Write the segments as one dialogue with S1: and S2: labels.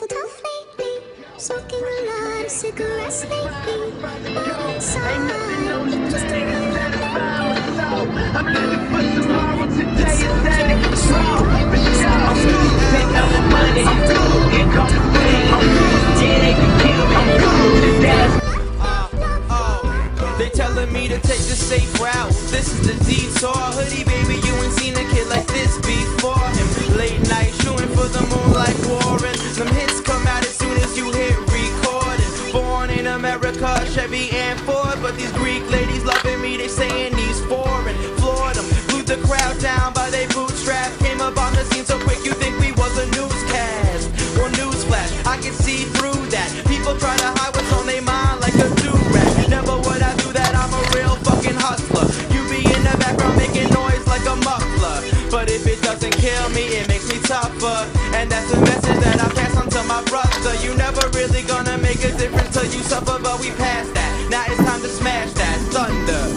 S1: little tough lately, smoking a lot of cigarettes lately. But inside, just a little
S2: I'm living for tomorrow, today is that control. For sure, pick up the money, here come the pain. Yeah, they can kill me, I'm cool to death. They telling me to take the safe route. This is the detour. Hoodie baby, you ain't seen a kid like this before. And late night shooting for the moonlight warring. Them hits come out as soon as you hit record. And born in America, Chevy and Ford. But these Greek ladies loving me, they saying these foreign. Floored them, glued the crowd down by they bootstraps. Came up on the scene so quick you think we was a newscast. Well, newsflash, I can see through that. People try to hide what's on their mind like a do-rag. Never would I do that, I'm a real fucking hustler. You be in the background making noise like a muffler. But if it doesn't kill me, it makes me tougher. And that's the message that I pass on to my brother. You never really gonna make a difference till you suffer, but we passed that. Now it's time to smash that thunder.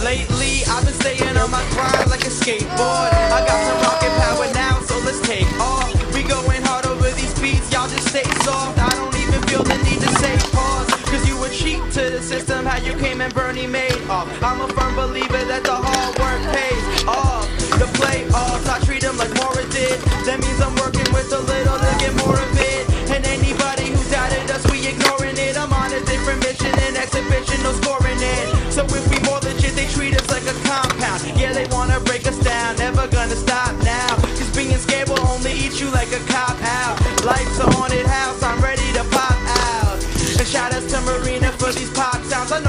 S2: Lately, I've been staying on my grind like a skateboard. I got some rocket power now, so let's take off. We going hard over these beats, y'all just stay soft. I don't even feel the need to say pause, cause you were cheap to the system, how you came and Bernie made off. I'm a firm believer that the hard work pays off. The playoffs, I treat them like Morris did. That means I'm working with a little to get more of it. And anybody who doubted us, we ignoring it. I'm on a different mission, an exhibition, no scoring it. So if we more legit, they treat us like a compound. Yeah, they wanna break us down, never gonna stop now. Cause being scared will only eat you like a cop out. Life's a haunted house, I'm ready to pop out. And shout outs to Marina for these pop sounds. I know